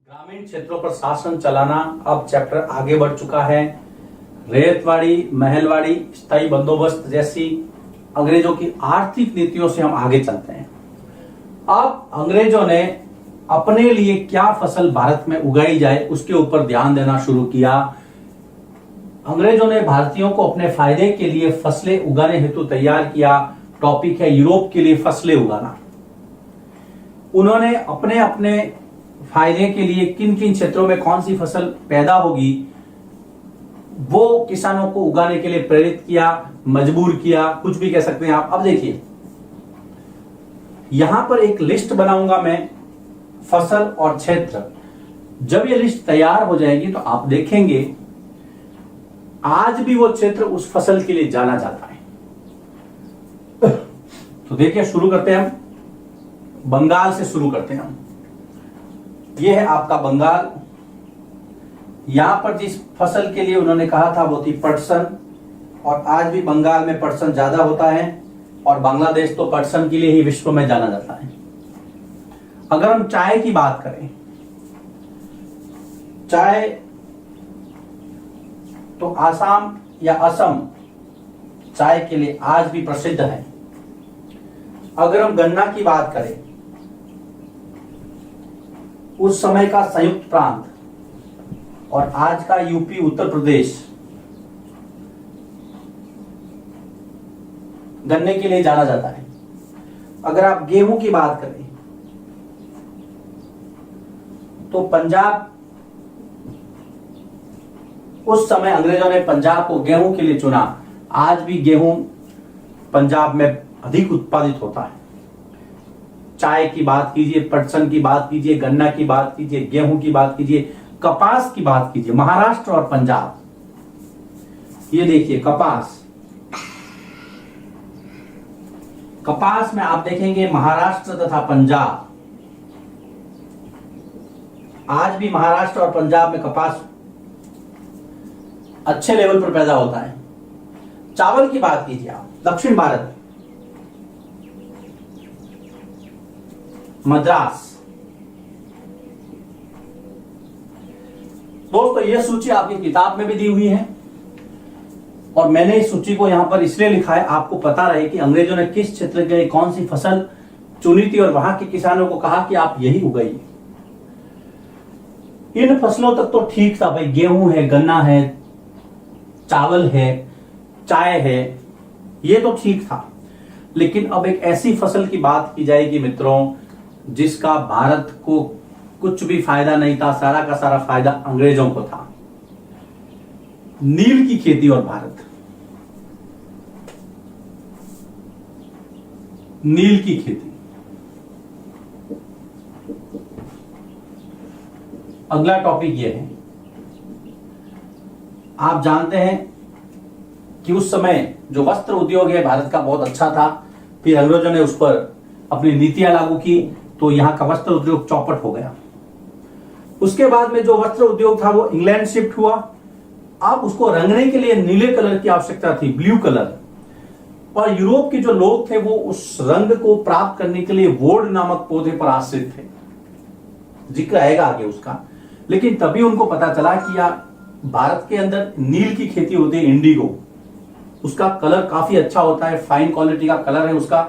ग्रामीण क्षेत्रों पर शासन चलाना अब चैप्टर आगे बढ़ चुका है। रैयतवाड़ी, महलवाड़ी, स्थायी बंदोबस्त जैसी अंग्रेजों की आर्थिक नीतियों से हम आगे चलते हैं। अब अंग्रेजों ने अपने लिए क्या फसल भारत में उगाई जाए उसके ऊपर ध्यान देना शुरू किया। अंग्रेजों ने भारतीयों को अपने फायदे के लिए फसलें उगाने हेतु तैयार किया। टॉपिक है यूरोप के लिए फसलें उगाना। उन्होंने अपने अपने फायदे के लिए किन किन क्षेत्रों में कौन सी फसल पैदा होगी वो किसानों को उगाने के लिए प्रेरित किया, मजबूर किया, कुछ भी कह सकते हैं आप। अब देखिए यहां पर एक लिस्ट बनाऊंगा मैं, फसल और क्षेत्र। जब ये लिस्ट तैयार हो जाएगी तो आप देखेंगे आज भी वो क्षेत्र उस फसल के लिए जाना जाता है। तो देखिए शुरू करते हैं हम, बंगाल से शुरू करते हैं हम। ये है आपका बंगाल। यहां पर जिस फसल के लिए उन्होंने कहा था वो थी पटसन, और आज भी बंगाल में पटसन ज्यादा होता है, और बांग्लादेश तो पटसन के लिए ही विश्व में जाना जाता है। अगर हम चाय की बात करें, चाय तो आसाम या असम चाय के लिए आज भी प्रसिद्ध है। अगर हम गन्ना की बात करें, उस समय का संयुक्त प्रांत और आज का यूपी, उत्तर प्रदेश गन्ने के लिए जाना जाता है। अगर आप गेहूं की बात करें तो पंजाब, उस समय अंग्रेजों ने पंजाब को गेहूं के लिए चुना। आज भी गेहूं पंजाब में अधिक उत्पादित होता है। चाय की बात कीजिए, पटसन की बात कीजिए, गन्ना की बात कीजिए, गेहूं की बात कीजिए, कपास की बात कीजिए, महाराष्ट्र और पंजाब। ये देखिए कपास, कपास में आप देखेंगे महाराष्ट्र तथा पंजाब, आज भी महाराष्ट्र और पंजाब में कपास अच्छे लेवल पर पैदा होता है। चावल की बात कीजिए आप, दक्षिण भारत, मद्रास। दोस्तों ये सूची आपकी किताब में भी दी हुई है, और मैंने इस सूची को यहां पर इसलिए लिखा है आपको पता रहे कि अंग्रेजों ने किस क्षेत्र के लिए कौन सी फसल चुनी थी, और वहां के किसानों को कहा कि आप यही उगाइए। इन फसलों तक तो ठीक था भाई, गेहूं है, गन्ना है, चावल है, चाय है, ये तो ठीक था। लेकिन अब एक ऐसी फसल की बात की जाएगी मित्रों जिसका भारत को कुछ भी फायदा नहीं था, सारा का सारा फायदा अंग्रेजों को था। नील की खेती और भारत। नील की खेती, अगला टॉपिक यह है, आप जानते हैं कि उस समय जो वस्त्र उद्योग है भारत का बहुत अच्छा था। फिर अंग्रेजों ने उस पर अपनी नीतियां लागू की तो यहां का वस्त्र उद्योग चौपट हो गया। उसके बाद में जो वस्त्र उद्योग था वो इंग्लैंड शिफ्ट हुआ। अब उसको रंगने के लिए नीले कलर की आवश्यकता थी, ब्लू कलर, और यूरोप के जो लोग थे वो उस रंग को प्राप्त करने के लिए वोड नामक पौधे पर आश्रित थे, जिक्र आएगा आगे उसका। लेकिन तभी उनको पता चला कि यार भारत के अंदर नील की खेती होती है, इंडिगो, उसका कलर काफी अच्छा होता है, फाइन क्वालिटी का कलर है उसका,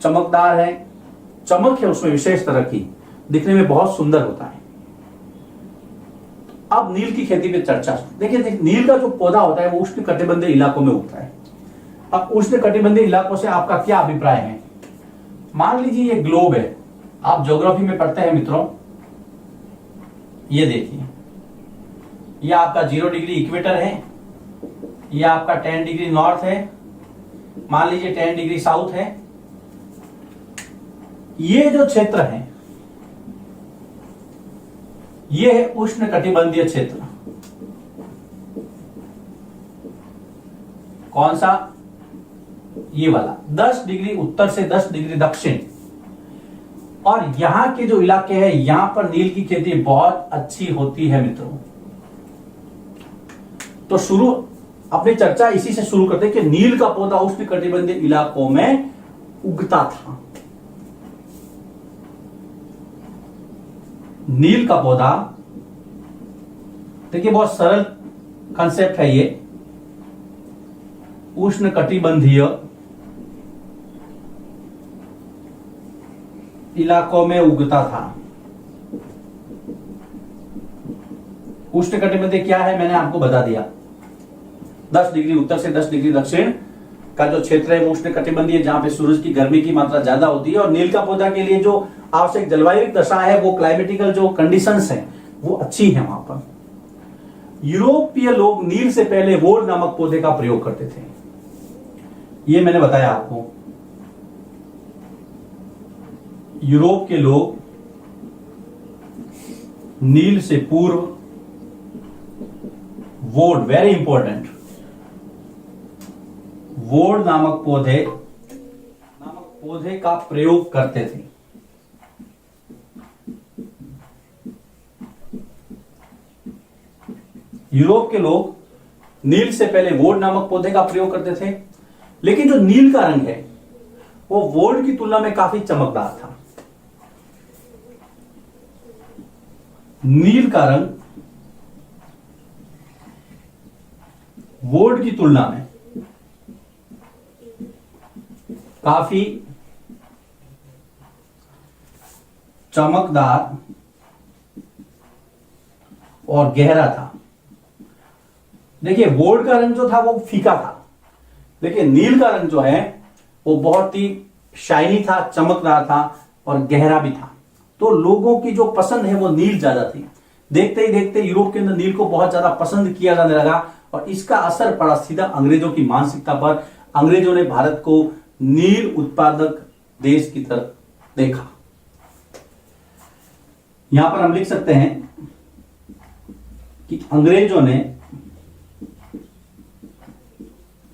चमकदार है, चमक है उसमें विशेष तरह की, दिखने में बहुत सुंदर होता है। अब नील की खेती पे चर्चा देखिए, नील का जो पौधा होता है वो उष्ण कटिबंधीय इलाकों में उगता है। अब उष्ण कटिबंधीय इलाकों से आपका क्या अभिप्राय है? मान लीजिए ये ग्लोब है, आप ज्योग्राफी में पढ़ते हैं मित्रों। ये देखिए, ये आपका 0 डिग्री इक्वेटर है, ये आपका 10 डिग्री नॉर्थ है, मान लीजिए 10 डिग्री साउथ है। ये जो क्षेत्र है ये है उष्ण कटिबंधीय क्षेत्र। कौन सा? ये वाला, 10 डिग्री उत्तर से 10 डिग्री दक्षिण। और यहां के जो इलाके हैं यहां पर नील की खेती बहुत अच्छी होती है मित्रों। तो शुरू अपनी चर्चा इसी से शुरू करते हैं कि नील का पौधा उष्ण कटिबंधीय इलाकों में उगता था। नील का पौधा, देखिए बहुत सरल कंसेप्ट है ये, उष्णकटिबंधीय इलाकों में उगता था। उष्णकटिबंधीय क्या है मैंने आपको बता दिया, 10 डिग्री उत्तर से 10 डिग्री दक्षिण का जो क्षेत्र है वो उष्णकटिबंधीय, जहां पे सूरज की गर्मी की मात्रा ज्यादा होती है। और नील का पौधा के लिए जो आवश्यक जलवायु दशा है, वो क्लाइमेटिकल जो कंडीशंस है वो अच्छी है वहां पर। यूरोपीय लोग नील से पहले वोड नामक पौधे का प्रयोग करते थे, ये मैंने बताया आपको। यूरोप के लोग नील से पूर्व वोड, वेरी इंपॉर्टेंट, वोड नामक पौधे का प्रयोग करते थे। यूरोप के लोग नील से पहले वोड नामक पौधे का प्रयोग करते थे, लेकिन जो नील का रंग है वो वोड की तुलना में काफी चमकदार था। नील का रंग वोड की तुलना में काफी चमकदार और गहरा था। देखिए वोड का रंग जो था वो फीका था, लेकिन नील का रंग जो है वो बहुत ही शाइनी था, चमकदार था और गहरा भी था। तो लोगों की जो पसंद है वो नील ज्यादा थी। देखते ही देखते यूरोप के अंदर नील को बहुत ज्यादा पसंद किया जाने लगा और इसका असर पड़ा सीधा अंग्रेजों की मानसिकता पर। अंग्रेजों ने भारत को नील उत्पादक देश की तरफ देखा। यहां पर हम लिख सकते हैं कि अंग्रेजों ने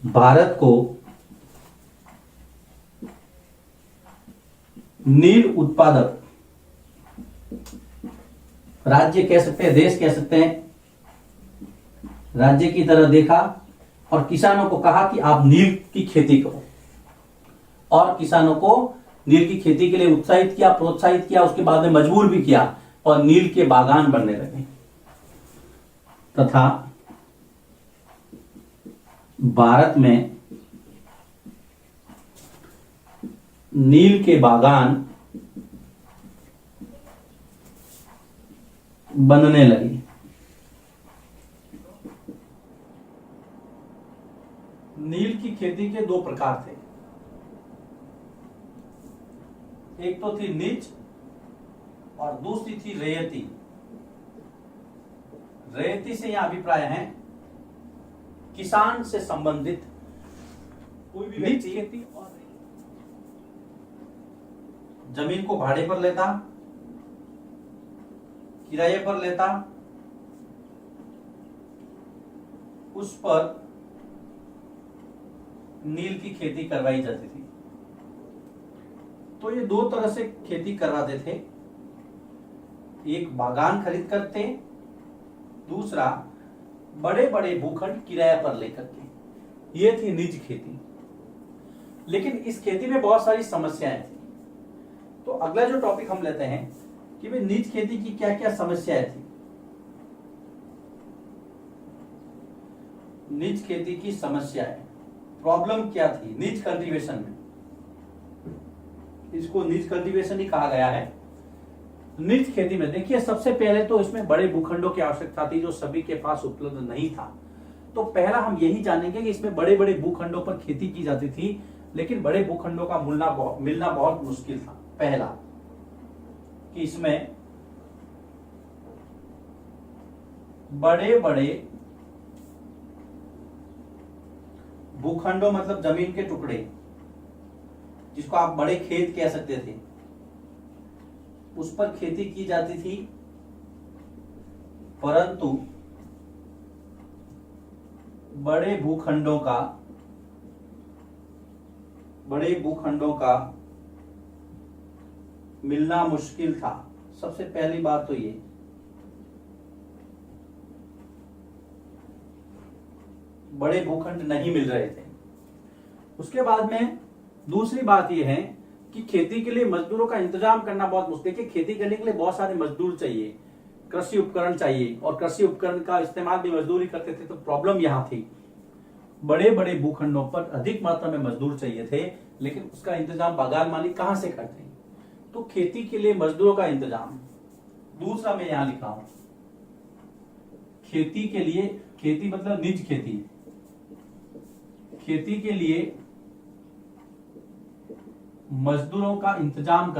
भारत को नील उत्पादक राज्य कह सकते हैं, देश कह सकते हैं, राज्य की तरह देखा और किसानों को कहा कि आप नील की खेती करो। और किसानों को नील की खेती के लिए उत्साहित किया, प्रोत्साहित किया, उसके बाद में मजबूर भी किया और नील के बागान बनने लगे तथा भारत में नील के बागान बनने लगे। नील की खेती के दो प्रकार थे, एक तो थी निज और दूसरी थी रैयती। रैयती से यह अभिप्राय है किसान से संबंधित कोई भी व्यक्ति खेती और जमीन को भाड़े पर लेता, किराए पर लेता, उस पर नील की खेती करवाई जाती थी। तो ये दो तरह से खेती करवाते थे, एक बागान खरीद करते, दूसरा बड़े बड़े भूखंड किराए पर लेकर के। ये थी निज खेती। लेकिन इस खेती में बहुत सारी समस्याएं थी। तो अगला जो टॉपिक हम लेते हैं कि भाई निज खेती की क्या क्या समस्याएं थी। निज खेती की समस्याएं, प्रॉब्लम क्या थी निज कल्टीवेशन में, इसको निज कल्टीवेशन ही कहा गया है। निज खेती में देखिए सबसे पहले तो इसमें बड़े भूखंडों की आवश्यकता थी जो सभी के पास उपलब्ध नहीं था। तो पहला हम यही जानेंगे कि इसमें बड़े बड़े भूखंडों पर खेती की जाती थी, लेकिन बड़े भूखंडों का मिलना बहुत मुश्किल था। पहला कि इसमें बड़े बड़े भूखंडों मतलब जमीन के टुकड़े, जिसको आप बड़े खेत कह सकते थे, उस पर खेती की जाती थी, परंतु बड़े भूखंडों का मिलना मुश्किल था। सबसे पहली बात तो ये, बड़े भूखंड नहीं मिल रहे थे। उसके बाद में दूसरी बात यह है कि खेती के लिए मजदूरों का इंतजाम करना बहुत मुश्किल है। खेती करने के लिए बहुत सारे मजदूर चाहिए, कृषि उपकरण चाहिए, और कृषि उपकरण का इस्तेमाल भी मजदूरी करते थे। तो प्रॉब्लम यहाँ थी, बड़े बड़े भूखंडों पर अधिक मात्रा में मजदूर चाहिए थे, लेकिन उसका इंतजाम बागान मालिक कहां से करते हैं? तो खेती के लिए मजदूरों का इंतजाम। दूसरा मैं यहां लिखा हूं, खेती के लिए, खेती मतलब निज खेती, खेती के लिए मजदूरों का इंतजाम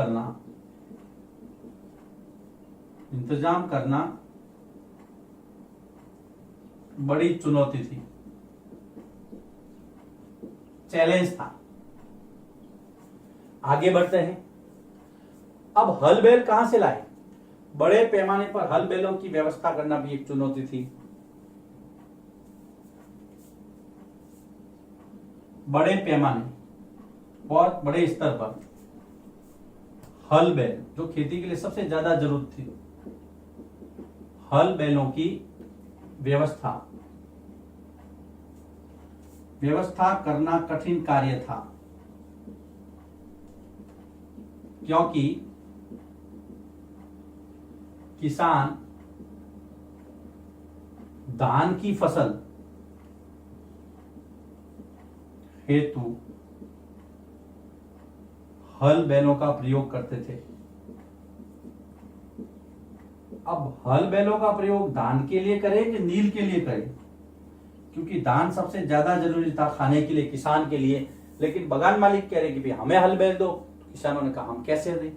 करना बड़ी चुनौती थी, चैलेंज था। आगे बढ़ते हैं। अब हल बैल कहां से लाए? बड़े पैमाने पर हल बैलों की व्यवस्था करना भी एक चुनौती थी। बड़े पैमाने, बहुत बड़े स्तर पर हल बैल, जो खेती के लिए सबसे ज्यादा जरूरत थी, हल बैलों की व्यवस्था करना कठिन कार्य था, क्योंकि किसान धान की फसल हेतु हल बैलों का प्रयोग करते थे। अब हल बैलों का प्रयोग धान के लिए करें कि नील के लिए करें? क्योंकि धान सबसे ज्यादा जरूरी था खाने के लिए, किसान के लिए। लेकिन बागान मालिक कह रहे कि भाई हमें हल बैल दो। किसानों ने कहा हम कैसे दें?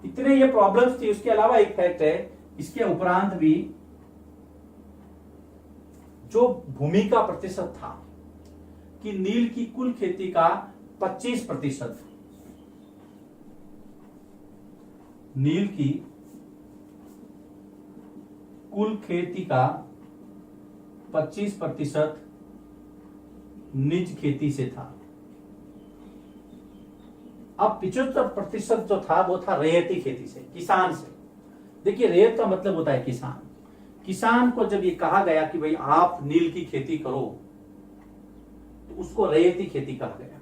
इतने ये प्रॉब्लम्स थी। उसके अलावा एक फैक्ट है, इसके उपरांत भी जो भूमि का प्रतिशत था कि नील की कुल खेती का 25%, नील की कुल खेती का 25% निज खेती से था। अब 75% जो था वो था रेयती खेती से, किसान से। देखिए, रेयत का मतलब होता है किसान। किसान को जब ये कहा गया कि भाई आप नील की खेती करो, तो उसको रेयती खेती कहा गया।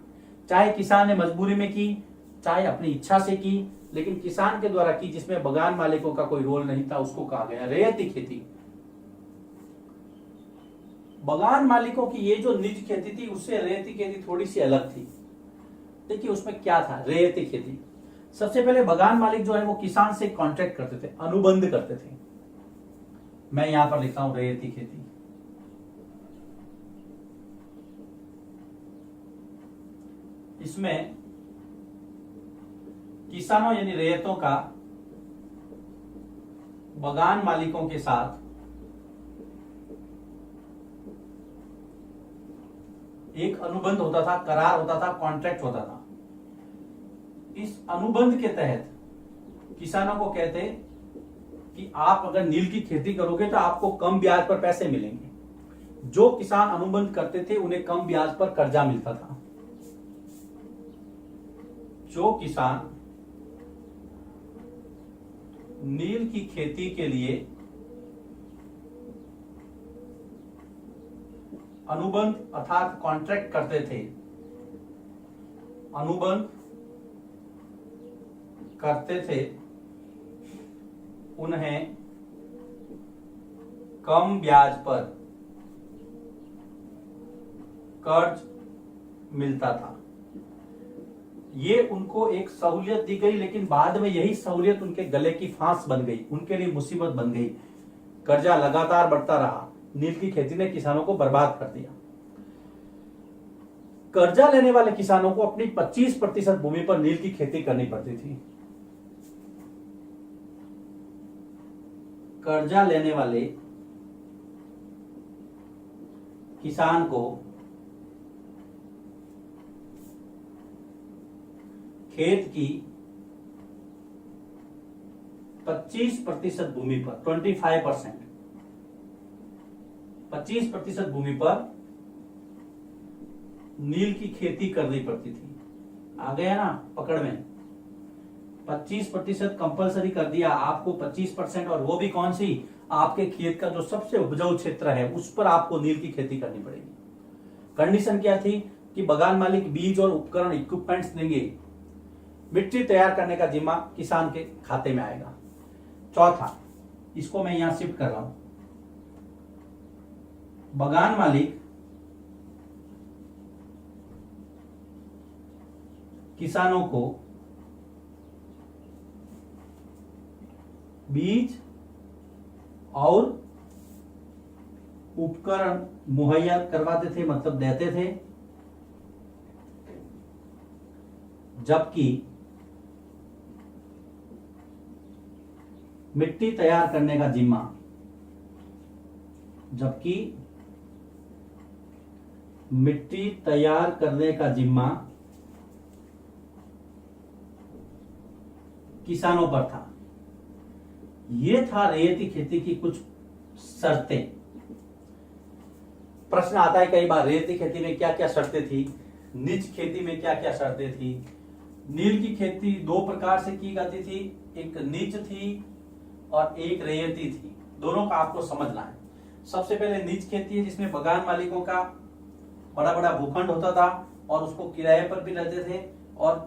चाहे किसान ने मजबूरी में की, चाहे अपनी इच्छा से की, लेकिन किसान के द्वारा की, जिसमें बागान मालिकों का कोई रोल नहीं था, उसको कहा गया रेयती खेती। बागान मालिकों की ये जो निज खेती थी, उससे रेयती खेती थोड़ी सी अलग थी। देखिए उसमें क्या था रेयती खेती। सबसे पहले बागान मालिक जो है वो किसान से कॉन्ट्रैक्ट करते थे, अनुबंध करते थे। मैं यहां पर लिखता हूं रेयती खेती। इसमें किसानों यानी रेयतों का बागान मालिकों के साथ एक अनुबंध होता था, करार होता था, कॉन्ट्रैक्ट होता था। इस अनुबंध के तहत किसानों को कहते कि आप अगर नील की खेती करोगे तो आपको कम ब्याज पर पैसे मिलेंगे। जो किसान अनुबंध करते थे उन्हें कम ब्याज पर कर्जा मिलता था। जो किसान नील की खेती के लिए अनुबंध अर्थात कॉन्ट्रैक्ट करते थे, अनुबंध करते थे, उन्हें कम ब्याज पर कर्ज मिलता था। ये उनको एक सहूलियत दी गई, लेकिन बाद में यही सहूलियत उनके गले की फांस बन गई, उनके लिए मुसीबत बन गई। कर्जा लगातार बढ़ता रहा। नील की खेती ने किसानों को बर्बाद कर दिया। कर्जा लेने वाले किसानों को अपनी 25% भूमि पर नील की खेती करनी पड़ती थी। कर्जा लेने वाले किसान को खेत की 25% भूमि पर 25% भूमि पर नील की खेती करनी पड़ती थी। आ गया ना पकड़ में? 25% कंपलसरी कर दिया आपको, 25%, और वो भी कौन सी? आपके खेत का जो सबसे उपजाऊ क्षेत्र है उस पर आपको नील की खेती करनी पड़ेगी। कंडीशन क्या थी? कि बगान मालिक बीज और उपकरण इक्विपमेंट्स देंगे, मिट्टी तैयार करने का जिम्मा किसान के खाते में आएगा। चौथा, इसको मैं यहां शिफ्ट कर रहा हूं, बगान मालिक किसानों को बीज और उपकरण मुहैया करवाते थे, मतलब देते थे, जबकि मिट्टी तैयार करने का जिम्मा किसानों पर था। यह था रेयती खेती की कुछ शर्तें। प्रश्न आता है कई बार, रेयती खेती में क्या क्या शर्तें थी, निज खेती में क्या क्या शर्तें थी। नील की खेती दो प्रकार से की जाती थी, एक निज थी और एक रेयती थी। दोनों का आपको समझना है। सबसे पहले निज खेती है, जिसमें बगान मालिकों का बड़ा बड़ा भूखंड होता था और उसको किराए पर भी रहते थे और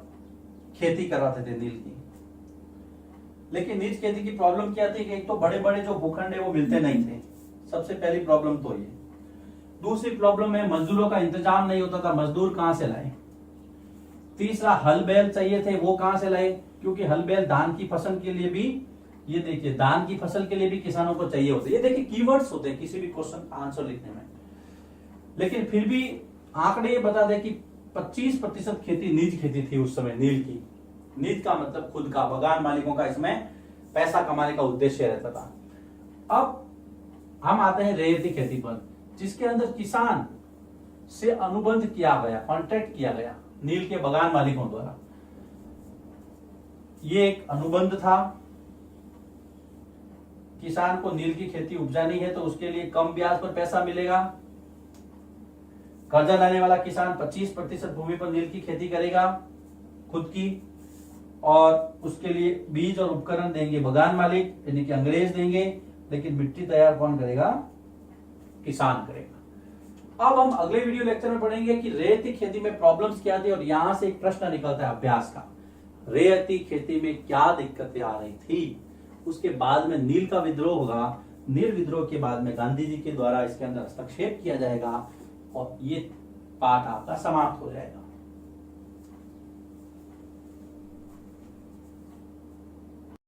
खेती करवाते थे नील की। लेकिन निज खेती की प्रॉब्लम क्या थी कि एक तो बड़े बड़े जो भूखंड है वो मिलते नहीं थे, सबसे पहली प्रॉब्लम तो ये। दूसरी प्रॉब्लम है मजदूरों का इंतजाम नहीं होता था, मजदूर कहां से लाए। तीसरा, हल बैल चाहिए थे, वो कहां से लाए, क्योंकि हल बैल धान की फसल के लिए भी, ये देखिए धान की फसल के लिए भी किसानों को चाहिए होते। ये देखिए कीवर्ड्स होते हैं किसी भी क्वेश्चन आंसर लिखने में। लेकिन फिर भी आंकड़े ये बता दे कि 25% खेती निज खेती थी उस समय नील की। निज का मतलब खुद का, बगान मालिकों का इसमें पैसा कमाने का उद्देश्य रहता था। अब हम आते हैं रेयती खेती पर, जिसके अंदर किसान से अनुबंध किया गया, कॉन्ट्रैक्ट किया गया नील के बगान मालिकों द्वारा। ये एक अनुबंध था। किसान को नील की खेती उपजानी है तो उसके लिए कम ब्याज पर पैसा मिलेगा। कर्जा लेने वाला किसान 25% भूमि पर नील की खेती करेगा खुद की, और उसके लिए बीज और उपकरण देंगे बगान मालिक यानी कि अंग्रेज देंगे, लेकिन मिट्टी तैयार कौन करेगा, किसान करेगा। अब हम अगले वीडियो लेक्चर में पढ़ेंगे कि रेयती खेती में प्रॉब्लम्स क्या थी, और यहां से एक प्रश्न निकलता है अभ्यास का, रेयती खेती में क्या दिक्कतें आ रही थी। उसके बाद में नील का विद्रोह होगा, नील विद्रोह के बाद में गांधी जी के द्वारा इसके अंदर हस्तक्षेप किया जाएगा और ये पाठ आपका समाप्त हो जाएगा।